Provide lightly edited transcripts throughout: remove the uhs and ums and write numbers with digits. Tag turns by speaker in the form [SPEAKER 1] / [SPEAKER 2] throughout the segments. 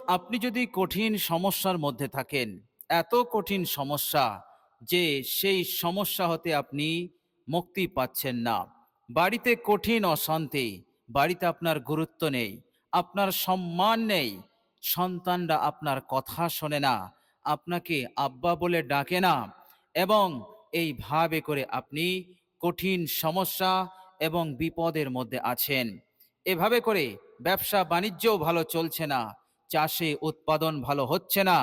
[SPEAKER 1] আপনি যদি কঠিন সমস্যার মধ্যে থাকেন, এত কঠিন সমস্যা যে সেই সমস্যা হতে আপনি মুক্তি পাচ্ছেন না, বাড়িতে কঠিন অশান্তি, বাড়িতে আপনার গুরুত্ব নেই, আপনার সম্মান নেই, সন্তানরা আপনার কথা শোনে না, আপনাকে আব্বা বলে ডাকে না, এবং এইভাবে করে আপনি কঠিন সমস্যা এবং বিপদের মধ্যে আছেন। এভাবে করে ব্যবসা বাণিজ্যও ভালো চলছে না, চাষে উৎপাদন ভালো হচ্ছে না,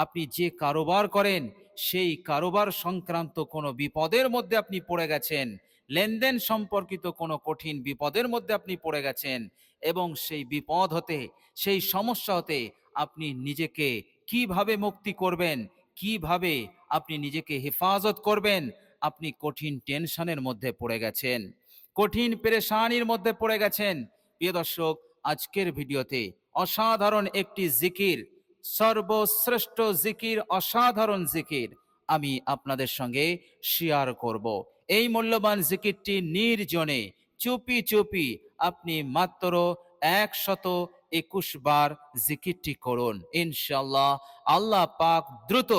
[SPEAKER 1] আপনি যে কারোবার করেন সেই কারোবার সংক্রান্ত কোনো বিপদের মধ্যে আপনি পড়ে গেছেন, লেনদেন সম্পর্কিত কোনো কঠিন বিপদের মধ্যে আপনি পড়ে গেছেন, এবং সেই বিপদ হতে, সেই সমস্যা হতে আপনি নিজেকে কিভাবে মুক্তি করবেন, কিভাবে আপনি নিজেকে হেফাজত করবেন, আপনি কঠিন টেনশনের মধ্যে পড়ে গেছেন, কঠিন পেরেশানির মধ্যে পড়ে গেছেন। প্রিয় দর্শক, আজকের ভিডিওতে অসাধারণ একটি জিকির, সর্বশ্রেষ্ঠ জিকির, অসাধারণ জিকির আমি আপনাদের সঙ্গে শেয়ার করব। এই মূল্যবান জিকিরটি নির্জনে চুপি চুপি আপনি মাত্র 121 বার জিকিরটি করুন। ইনশাআল্লাহ আল্লাহ পাক দ্রুত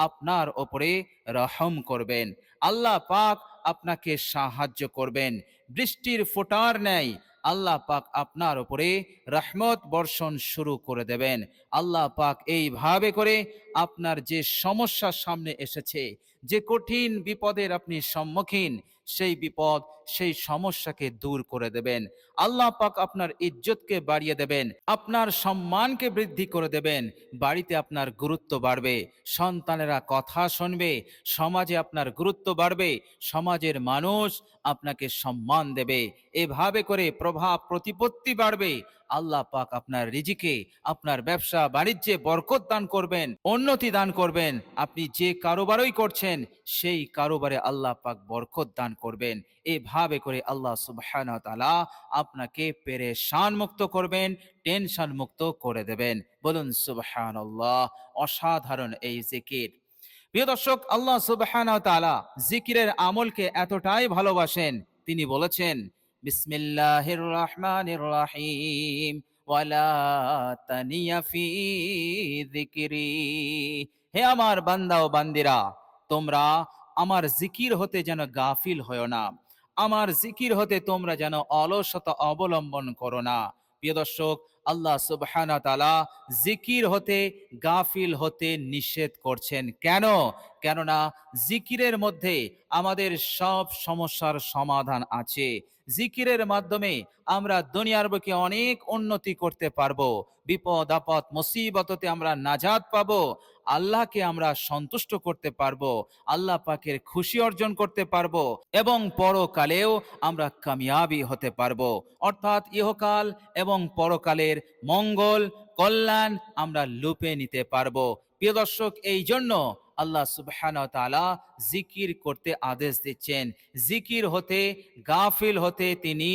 [SPEAKER 1] আপনার ওপরে রহম করবেন, আল্লাহ পাক আপনাকে সাহায্য করবেন, বৃষ্টির ফোঁটার ন্যায় আল্লাহ পাক আপনার উপরে রহমত বর্ষণ শুরু করে দেবেন। আল্লাহ পাক এইভাবে করে আপনার যে সমস্যার সামনে এসেছে, যে কঠিন বিপদের আপনি সম্মুখীন, সেই বিপদ, সেই সমস্যাকে দূর করে দেবেন। আল্লাহ পাক আপনার ইজ্জতকে বাড়িয়ে দেবেন, আপনার সম্মানকে বৃদ্ধি করে দেবেন, বাড়িতে আপনার গুরুত্ব বাড়বে, সন্তানেরা কথা শুনবে, সমাজে আপনার গুরুত্ব বাড়বে, সমাজের মানুষ আপনাকে সম্মান দেবে, এভাবে করে প্রভাব প্রতিপত্তি বাড়বে। আল্লাহ পাক আপনার রিজিকে, আপনার ব্যবসা বাণিজ্যে বরকত দান করবেন, উন্নতি দান করবেন। আপনি যে কারোবারই করছেন সেই কারোবারে আল্লাহ পাক বরকত দান করবেন। এভাবে করে আল্লাহ সুবহানাহু ওয়া তাআলা আপনাকে পেরেশান মুক্ত করবেন, টেনশন মুক্ত করে দেবেন। বলুন সুবহানাল্লাহ। অসাধারণ এই জিকির। প্রিয় দর্শক, আল্লাহ সুবহানাহু ওয়া তাআলা জিকিরের আমলকে এতটাই ভালোবাসেন, তিনি বলেছেন, বিসমিল্লাহির রহমানির রহিম, ওয়ালা তানিয়া ফি যিকরি। হে আমার বান্দা ও বান্দিরা, তোমরা আমার জিকির হতে যেন গাফিল হয়ো না, আমার জিকির হতে তোমরা যেন অলসতা অবলম্বন করো না। প্রিয় দর্শক, আল্লাহ সুবহানাহু ওয়া তাআলা জিকির হতে গাফিল হতে নিষেধ করছেন। কেন? কেননা জিকিরের মধ্যে আমাদের সব সমস্যার সমাধান আছে। জিকিরের মাধ্যমে আমরা দুনিয়ার বুকে অনেক উন্নতি করতে পারবো, বিপদ আপদ মুসিবততে আমরা নাজাত পাবো, আল্লাহকে আমরা সন্তুষ্ট করতে পারবো, আল্লাহ পাকের খুশি অর্জন করতে পারবো, এবং পরকালেও আমরা কামিয়াবি হতে পারবো। অর্থাৎ ইহকাল এবং পরকালের মঙ্গল কল্যাণ আমরা লুপে নিতে পারবো। প্রিয় দর্শক, এই জন্য আল্লাহ সুবহানাহু ওয়া তাআলা জিকির করতে আদেশ দিচ্ছেন, জিকির হতে গাফিল হতে তিনি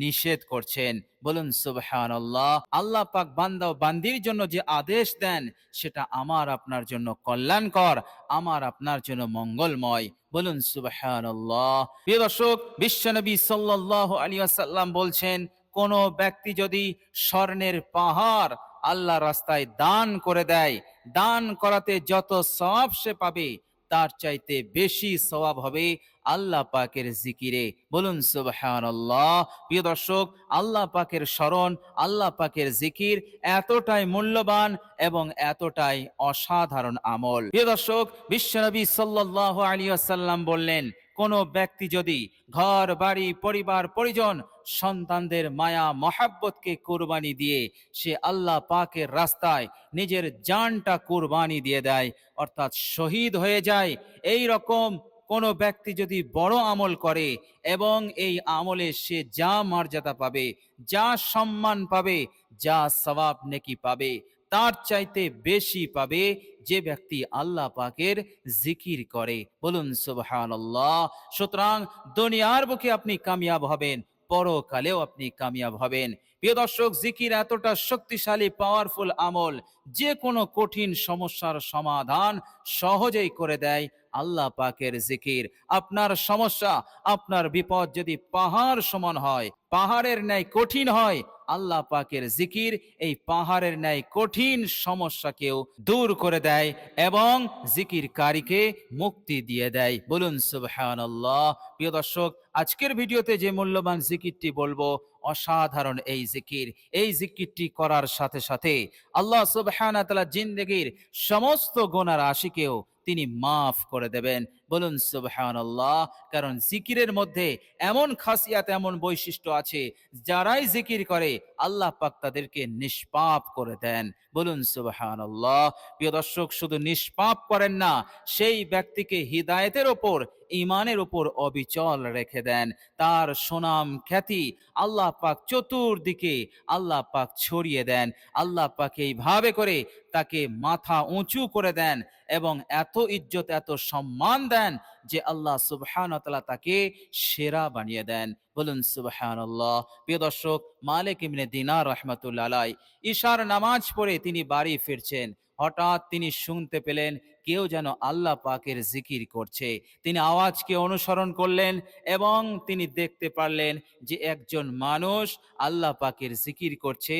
[SPEAKER 1] নিষেধ করছেন। বলুন সুবহানাল্লাহ। আল্লাহ পাক বান্দা ও বান্দির জন্য যে আদেশ দেন সেটা আমার আপনার জন্য কল্যাণকর, আমার আপনার জন্য মঙ্গলময়। বলুন সুবহানাল্লাহ। প্রিয় দর্শক, বিশ্বনবী সাল্লাল্লাহু আলাইহি ওয়াসাল্লাম বলছেন, কোন ব্যক্তি যদি স্বর্ণের পাহাড় আল্লাহ রাস্তায় দান করে দেয়, দান করাতে যত সওয়াব সে পাবে তার চাইতে বেশি সওয়াব হবে আল্লাহ পাকের জিকিরে। বলুন সুবহানাল্লাহ। প্রিয় দর্শক, আল্লাহ পাকের স্মরণ, আল্লাহ পাকের জিকির এতটাই মূল্যবান এবং এতটাই অসাধারণ আমল। প্রিয় দর্শক, বিশ্বনবী সাল্লাল্লাহু আলাইহি ওয়াসাল্লাম বললেন, কোন ব্যক্তি যদি ঘর বাড়ি পরিবার পরিজন সন্তানদের মায়া মহাব্বতকে কুরবানি দিয়ে সে আল্লাহ পাকের রাস্তায় নিজের জানটা কুরবানি দিয়ে দেয়, অর্থাৎ শহীদ হয়ে যায়, এই রকম কোন ব্যক্তি যদি বড় আমল করে এবং এই আমলে সে যা মর্যাদা পাবে, যা সম্মান পাবে, যা সওয়াব নেকি পাবে, তার চাইতে বেশি পাবে যে ব্যক্তি আল্লাহ পাকের জিকির করে। বলুন সুবহানাল্লাহ। সুতরাং দুনিয়ার বুকে আপনি কামিয়াব হবেন, পরকালেও আপনি কামিয়াব হবেন। প্রিয় দর্শক, জিকির এতটা শক্তিশালী পাওয়ারফুল আমল, যে কোনো কঠিন সমস্যার সমাধান সহজেই করে দেয় আল্লাহ পাকের জিকির। আপনার সমস্যা, আপনার বিপদ যদি পাহাড় সমান হয়, পাহাড়ের ন্যায় কঠিন হয়, আল্লাহ পাকের জিকির এই পাহাড়ের ন্যায় কঠিন সমস্যাকেও দূর করে দেয় এবং জিকিরকারীকে মুক্তি দিয়ে দেয়। বলুন সুবহানাল্লাহ। প্রিয় দর্শক, আজকের ভিডিওতে যে মূল্যবান জিকিরটি বলবো, অসাধারণ এই জিকির। এই জিকিরটি করার সাথে সাথে আল্লাহ সুবহানাহু ওয়া তাআলা জিন্দেগীর সমস্ত গুনাহ রাশিকেও তিনি মাফ করে দেবেন। বলুন সুবহানাল্লাহ। কারণ জিকিরের মধ্যে এমন খাসিয়াত, এমন বৈশিষ্ট্য আছে, যারাই জিকির করে আল্লাহ পাক তাদেরকে নিষ্পাপ করে দেন। বলুন সুবহানাল্লাহ। প্রিয় দর্শক, শুধু নিষ্পাপ করেন না, সেই ব্যক্তিকে হিদায়াতের ওপর, ঈমানের ওপর অবিচল রেখে দেন। তার সুনাম খ্যাতি আল্লাহ পাক চতুর্দিকে আল্লাহ পাক ছড়িয়ে দেন। আল্লাহ পাক এইভাবে করে তাকে মাথা উঁচু করে দেন এবং এত ইজ্জত, এত সম্মান দেন যে আল্লাহ সুবহানাহু ওয়া তাআলা তাকে সেরা বানিয়ে দেন। বলুন সুবহানাল্লাহ। প্রিয় দর্শক, মালিক ইবনে দিনার রাহমাতুল্লাহ আলাইহি ইশার নামাজ পড়ে তিনি বাড়ি ফিরছেন। হঠাৎ তিনি শুনতে পেলেন কেউ যেন আল্লাহ পাকের জিকির করছে। তিনি আওয়াজকে অনুসরণ করলেন এবং তিনি দেখতে পারলেন যে একজন মানুষ আল্লাহ পাকের জিকির করছে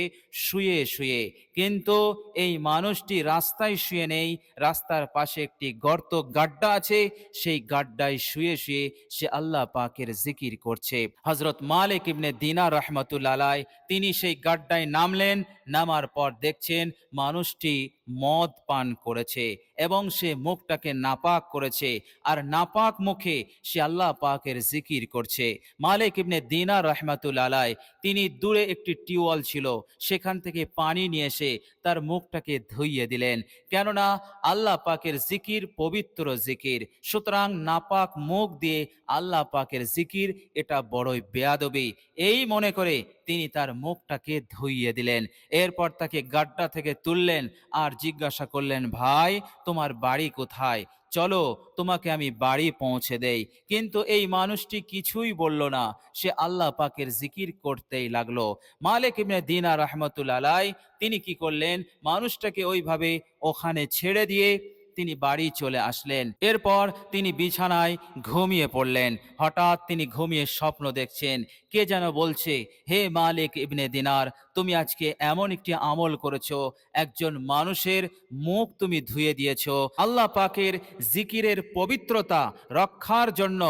[SPEAKER 1] শুয়ে শুয়ে। কিন্তু এই মানুষটি রাস্তায় শুয়ে নেই, রাস্তার পাশে একটি গর্ত, গাড্ডা আছে, সেই গাড্ডায় শুয়ে শুয়ে সে আল্লাহ পাকের জিকির করছে। হযরত মালিক ইবনে দিনার রাহমাতুল্লাহ আলাইহি তিনি সেই গাড্ডায় নামলেন। নামার পর দেখছেন মানুষটি মদ পান করেছে এবং সে মুখটাকে নাপাক করেছে, আর নাপাক মুখে সে আল্লাহ পাকের জিকির করছে। মালিক ইবনে দিনার রাহমাতুল্লাহ আলাইহি তিনি দূরে একটি টিউবওয়েল ছিল, সেখান থেকে পানি নিয়ে এসে তার মুখটাকে ধুইয়ে দিলেন। কেননা আল্লাহ পাকের জিকির পবিত্র জিকির, সুতরাং নাপাক মুখ দিয়ে আল্লাহ পাকের জিকির এটা বড়ই বেয়াদবি। এই মনে করে তিনি তার মুখটাকে ধুইয়ে দিলেন। এরপর তাকে গাড্ডা থেকে তুললেন আর জিজ্ঞাসা করলেন, ভাই তোমার বাড়ি কোথায়? চলো তোমাকে আমি বাড়ি পৌঁছে দেই। কিন্তু এই মানুষটি কিছুই বলল না, সে আল্লাহ পাকের জিকির করতেই লাগলো। মালিক ইবনে দিনার রাহমাতুল্লাহ আলাইহি তিনি কি করলেন, মানুষটাকে ওইভাবে ওখানে ছেড়ে দিয়ে তিনি বাড়ি চলে আসলেন। এরপর তিনি বিছানায় ঘুমিয়ে পড়লেন। হঠাৎ তিনি ঘুমিয়ে স্বপ্ন দেখছেন, কে যেন বলছে, হে মালিক ইবনে দিনার, তুমি আজকে এমন একটি আমল করেছো, একজন মানুষের মুখ তুমি ধুয়ে দিয়েছো। আল্লাহ পাকের জিকিরের পবিত্রতা রক্ষার জন্য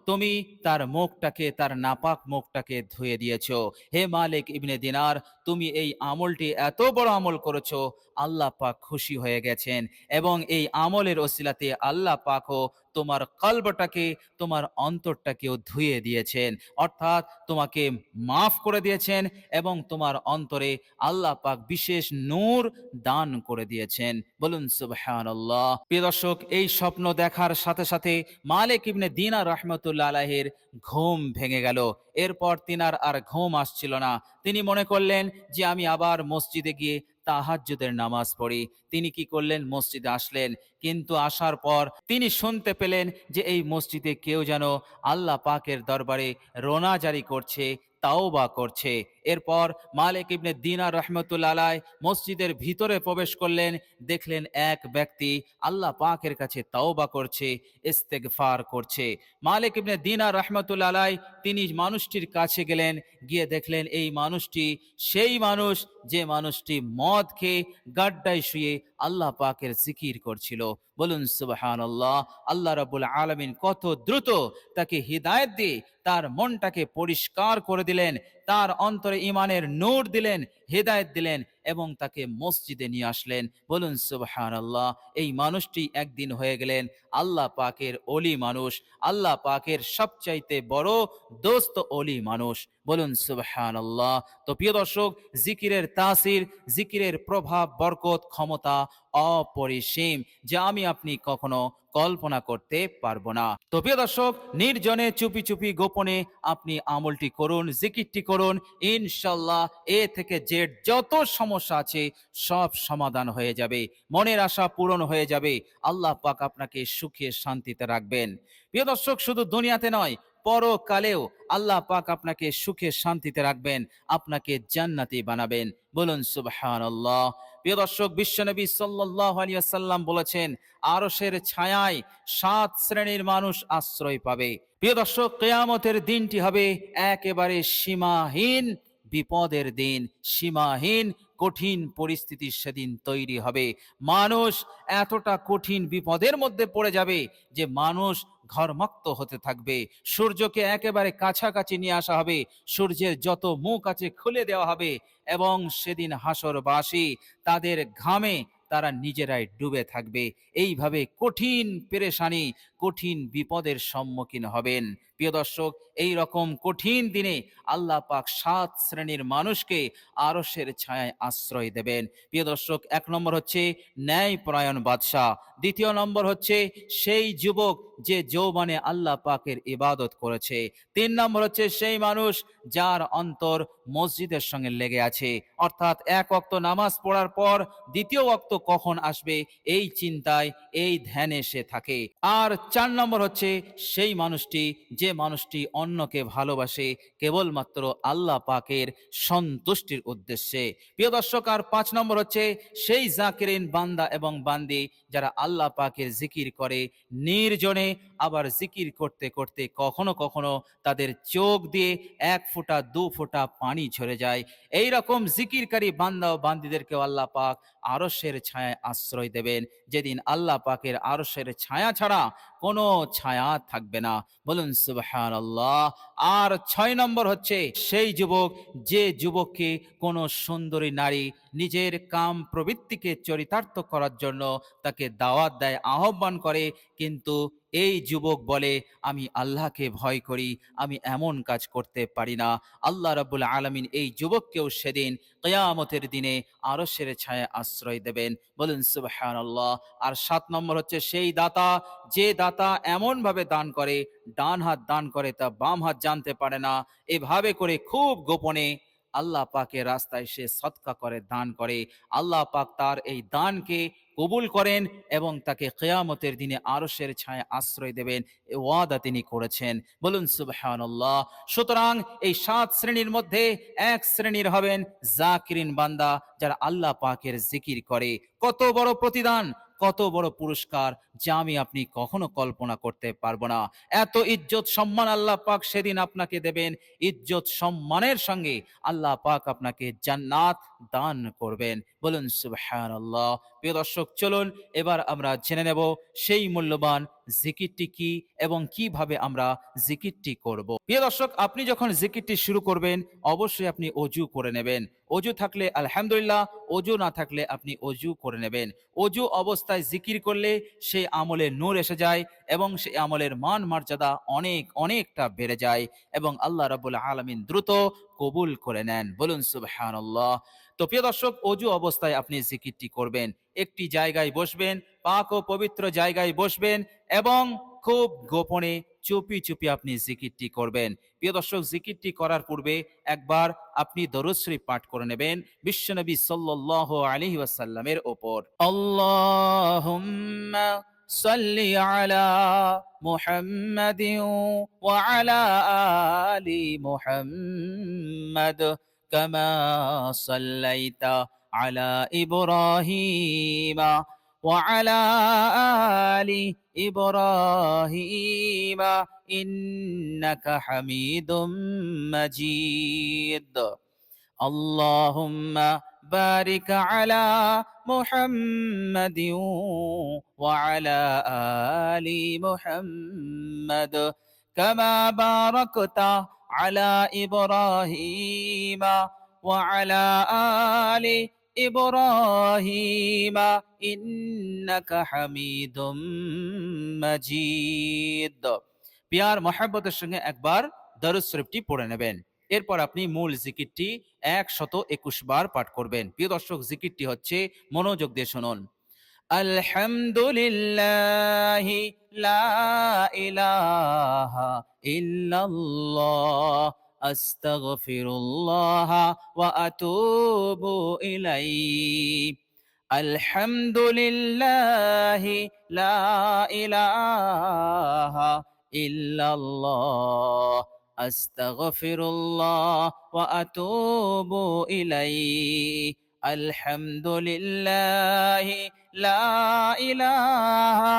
[SPEAKER 1] তুমি তার মুখটাকে, তার নাপাক মুখটাকে ধুয়ে দিয়েছো। হে মালিক ইবনে দিনার, তুমি এই আমলটি এত বড় আমল করেছো, আল্লাহ পাক খুশি হয়ে গেছেন এবং এই আমলের ওসিলাতে আল্লাহ পাকও তোমার কলবটাকে, তোমার অন্তরটাকেও ধুয়ে দিয়েছেন, অর্থাৎ তোমাকে মাফ করে দিয়েছেন এবং তোমার অন্তরে আল্লাহ পাক বিশেষ নূর দান করে দিয়েছেন। বলুন সুবহানাল্লাহ। প্রিয় দর্শক, এই স্বপ্ন দেখার সাথে সাথে মালিক ইবনে দিনার রাহমাতুল্লাহ আলাইহির ঘুম ভেঙে গেল। এরপর তিনার আর ঘুম আসছিল না। তিনি মনে করলেন যে আমি আবার মসজিদে গিয়ে তাহাজ্জুদের নামাজ পড়ি। তিনি কি করলেন, মসজিদে আসলেন। কিন্তু আসার পর তিনি শুনতে পেলেন যে এই মসজিদে কেউ যেন আল্লাহ পাকের দরবারে রোনা জারি করছে, তাওবা করছে। এরপর মালিক ইবনে দিনার রাহমাতুল্লাহ আলাইহি মসজিদের ভিতরে প্রবেশ করলেন। দেখলেন এক ব্যক্তি আল্লাহ পাকের কাছে তাওবা করছে, ইস্তেগফার করছে। মালিক ইবনে দিনার রাহমাতুল্লাহ আলাইহি তিনি মানুষটির কাছে গেলেন, গিয়ে দেখলেন এই মানুষটি সেই মানুষ যে মানুষটি মদ খেয়ে গাড্ডায় শুয়ে আল্লাহ পাকের জিকির করছিল। বলুন সুবহানাল্লাহ। আল্লাহ রাব্বুল আলামিন কত দ্রুত তাকে হিদায়াত দিয়ে তার মনটাকে পরিষ্কার করে দিলেন, তার অন্তরে ঈমানের নূর দিলেন, হিদায়াত দিলেন এবং তাকে মসজিদে নিয়ে আসলেন। বলুন সুবহানাল্লাহ। এই মানুষটি একদিন হয়ে গেলেন আল্লাহ পাকের ওলি মানুষ, আল্লাহ পাকের সবচাইতে বড় দোস্ত ওলি মানুষ। বলুন সুবহানাল্লাহ। তো প্রিয় দর্শক, জিকিরের তাসির, জিকিরের প্রভাব, বরকত, ক্ষমতা অপরিসীম, যা আমি আপনি কখনো কল্পনা করতে পারবো না। তো প্রিয় দর্শক, নির্জনে চুপি চুপি গোপনে আপনি আমলটি করুন, জিকিরটি করুন। ইনশাআল্লাহ এ থেকে জেড যত সমস্যা আছে সব সমাধান হয়ে যাবে, মনের আশা পূরণ হয়ে যাবে। আল্লাহ পাক আপনাকে সুখে শান্তিতে রাখবেন। প্রিয় দর্শক, শুধু দুনিয়াতে নয়, পরকালেও আল্লাহ পাক আপনাকে সুখে শান্তিতে রাখবেন, আপনাকে জান্নাতি বানাবেন। বলুন সুবহানাল্লাহ। প্রিয় দর্শক, বিশ্বনবী সাল্লাল্লাহু আলাইহি ওয়াসাল্লাম বলেছেন, আরশের ছায়ায় 7 শ্রেণীর মানুষ আশ্রয় পাবে। প্রিয় দর্শক, কিয়ামতের দিনটি হবে একেবারে সীমাহীন বিপদের দিন, সীমাহীন কঠিন পরিস্থিতি সেদিন তৈরি হবে। মানুষ এতটা কঠিন বিপদের মধ্যে পড়ে যাবে যে মানুষ ঘরমুক্ত হতে থাকবে। সূর্যকে একেবারে কাছাকাছি নিয়ে আসা হবে, সূর্যের যত মুখ আছে খুলে দেওয়া হবে, এবং সেদিন হাসরবাসী তাদের ঘামে তারা নিজেরাই ডুবে থাকবে। এইভাবে কঠিন পেরেশানি, কঠিন বিপদের সম্মুখীন হবেন। প্রিয় দর্শক, এই রকম কঠিন দিনে আল্লাহ পাক 7 শ্রেণীর মানুষকে আরশের ছায়ায় আশ্রয় দেবেন। প্রিয় দর্শক, 1 নম্বর হচ্ছে ন্যায়পরায়ণ বাদশাহ। দ্বিতীয় নম্বর হচ্ছে সেই যুবক যে যৌবনে আল্লাহ পাকের ইবাদত করেছে। 3 নম্বর হচ্ছে সেই মানুষ যার অন্তর মসজিদের সঙ্গে লেগে আছে, অর্থাৎ এক ওয়াক্ত নামাজ পড়ার পর দ্বিতীয় ওয়াক্ত কখন আসবে এই চিন্তায়, এই ধ্যানে সে থাকে। আর 4 নম্বর হচ্ছে সেই মানুষটি যে মানুষটি অন্যকে ভালোবাসে কেবলমাত্র আল্লাহ পাকের সন্তুষ্টির উদ্দেশ্যে। প্রিয় দর্শক, আর 5 নম্বর হচ্ছে সেই জাকিরিন বান্দা এবং বান্দি যারা আল্লাহ পাকের জিকির করে নির্জনে, আবার জিকির করতে করতে কখনো কখনো তাদের চোখ দিয়ে 1 ফোঁটা 2 ফোঁটা পানি ঝরে যায়। এই রকম জিকিরকারী বান্দা ও বান্দিদেরকেও আল্লাহ পাক আরশের ছায়ায় আশ্রয় দেবেন, যেদিন আল্লাহ পাকের আরশের ছায়া ছাড়া কোনো ছায়া থাকবে না। বলুন সুবহানাল্লাহ। আর 6 নম্বর হচ্ছে সেই যুবক যে যুবককে কোনো সুন্দরী নারী নিজের কাম প্রবৃত্তিকে চরিতার্থ করার জন্য তাকে দাওয়াত দেয়, আহ্বান করে, কিন্তু এই যুবক বলে আমি আল্লাহকে ভয় করি, আমি এমন কাজ করতে পারি না। আল্লাহ রাব্বুল আলামিন এই যুবককেও সেদিন কিয়ামতের দিনে আরশের ছায়ায় আশ্রয় দেবেন। বলুন সুবহানাল্লাহ। আর 7 নম্বর হচ্ছে সেই দাতা যে দাতা এমন ভাবে দান করে, ডান হাত দান করে তা বাম হাত জানতে পারে না, এভাবে করে খুব গোপনে আল্লাহ পাকের রাস্তায় সে সদকা করে, দান করে। আল্লাহ পাক তার এই দানকে কবুল করেন এবং তাকে কিয়ামতের দিনে আরশের ছায়ায় আশ্রয় দেবেন, এ ওয়াদা তিনি করেছেন। বলুন সুবহানাল্লাহ। সুতরাং এই 7 শ্রেণীর মধ্যে 1 শ্রেণীর হবেন জাকিরিন বান্দা, যারা আল্লাহ পাকের জিকির করে। কত বড় প্রতিদান, কত বড় পুরস্কার যা আমি আপনি কখনো কল্পনা করতে পারবো না। এত ইজ্জত সম্মান আল্লাহ পাক সেদিন আপনাকে দেবেন, ইজ্জত সম্মানের সঙ্গে আল্লাহ পাক আপনাকে জান্নাত দান করবেন। বলুন সুবহানাল্লাহ। প্রিয় দর্শক, চলুন এবার আমরা জেনে নেব সেই মূল্যবান জিকিরটি কি এবং কিভাবে আমরা জিকিরটি করব। প্রিয় দর্শক, আপনি যখন জিকিরটি শুরু করবেন অবশ্যই আপনি অজু করে নেবেন। অজু থাকলে আলহামদুলিল্লাহ, অজু না থাকলে আপনি অজু করে নেবেন। অজু অবস্থায় জিকির করলে সেই আমলে নূর এসে যায় এবং সেই আমলের মান মর্যাদা অনেকটা বেড়ে যায় এবং আল্লাহ রাব্বুল আলামিন দ্রুত কবুল করে নেন। বলুন সুবহানাল্লাহ। তো প্রিয় দর্শক, অজু অবস্থায় আপনি জিকিরটি করবেন। একটি জায়গায় বসবেন, পাক ও পবিত্র জায়গায় বসবেন এবং খুব গোপনে চুপি চুপি আপনি জিকিরটি করবেন। প্রিয় দর্শক, জিকিরটি করার পূর্বে একবার আপনি দরুদ শরীফ পাঠ করে নেবেন বিশ্বনবী সাল্লাল্লাহু আলাইহি ওয়াসাল্লামের উপর। আল্লাহুম্মা সাল্লি আলা মুহাম্মাদিন ওয়া আলা আলি মুহাম্মাদ কামা সাল্লাইতা আলা ইব্রাহিমা ওয়া আলা আলি ইব্রাহিমা ইন্নাকা হামিদুম মাজিদ। اللهم بارك على محمد وعلى آل محمد كما باركت على إبراهيم وعلى آل إبراهيم إنك حميد مجيد। প্যার মহব্বতের সঙ্গে একবার দরুদ শরীফটি পড়ে নেবেন। এরপর আপনি মূল জিকিরটি 121 বার পাঠ করবেন। প্রিয় দর্শক, জিকিরটি হচ্ছে, মনোযোগ দিয়ে শুনুন। আলহামদুলিল্লাহি লা ইলাহা ইল্লাল্লাহ আস্তাগফিরুল্লাহ ওয়া আতুবু ইলাইহি। আলহামদুলিল্লাহি লা ইলাহা ইল্লাল্লাহ আস্তাগফিরুল্লাহ ওয়া আতুবু ইলাইহি। আলহামদুলিল্লাহি লা ইলাহা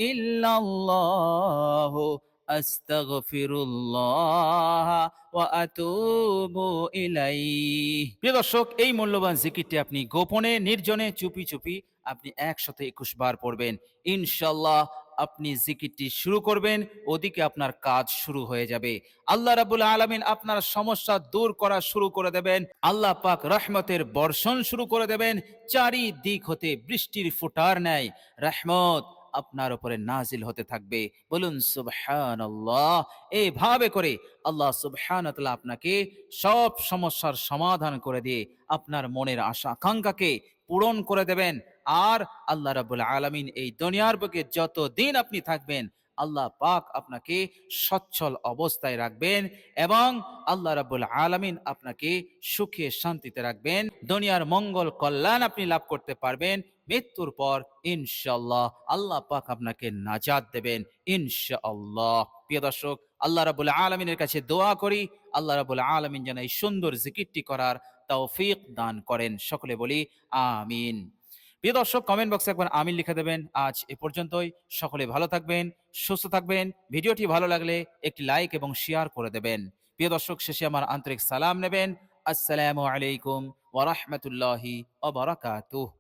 [SPEAKER 1] ইল্লাল্লাহ আস্তাগফিরুল্লাহ ওয়া আতুবু ইলাইহি। প্রিয় দর্শক, এই মূল্যবান জিকিরটি আপনি গোপনে, নির্জনে, চুপি চুপি আপনি ১২১ বার পড়বেন। ইনশাআল্লাহ আপনি জিকিরটি শুরু করবেন, ওদিকে আপনার কাজ শুরু হয়ে যাবে। আল্লাহ রাব্বুল আলামিন আপনার সমস্যা দূর করা শুরু করে দেবেন। আল্লাহ পাক রহমতের বর্ষণ শুরু করে দেবেন। চারিদিক হতে বৃষ্টির ফোঁটার ন্যায় রহমত আপনার উপরে নাজিল হতে থাকবে। বলুন সুবহানাল্লাহ। এইভাবে করে আল্লাহ সুবহানাহু ওয়া তাআলা আপনাকে সব সমস্যার সমাধান করে দিয়ে আপনার মনের আশা আকাঙ্ক্ষাকে পূরণ করে দেবেন। আর আল্লাহ রাব্বুল আলামিন এই দুনিয়ার বুকে যতদিন আপনি থাকবেন, আল্লাহ পাক আপনাকে সচ্ছল অবস্থায় রাখবেন এবং আল্লাহ রাব্বুল আলামিন আপনাকে সুখে শান্তিতে রাখবেন। দুনিয়ার মঙ্গল কল্যাণ আপনি লাভ করতে পারবেন। মৃত্যুর পর ইনশাআল্লাহ আল্লাহ পাক আপনাকে নাজাত দেবেন ইনশাআল্লাহ। প্রিয় দর্শক, আল্লাহ রাব্বুল আলামিনের কাছে দোয়া করি, আল্লাহ রাব্বুল আলামিন যেন এই সুন্দর জিকিরটি করার তৌফিক দান করেন। সকলে বলি আমিন। প্রিয় দর্শক, কমেন্ট বক্সে একবার আমিন লিখে দেবেন। আজ এ পর্যন্তই। সকলে ভালো থাকবেন, সুস্থ থাকবেন। ভিডিওটি ভালো লাগলে একটি লাইক এবং শেয়ার করে দেবেন। প্রিয় দর্শক, শেষে আমার আন্তরিক সালাম নেবেন। আসসালামু আলাইকুম ওয়া রাহমাতুল্লাহি ওয়া বারাকাতুহু।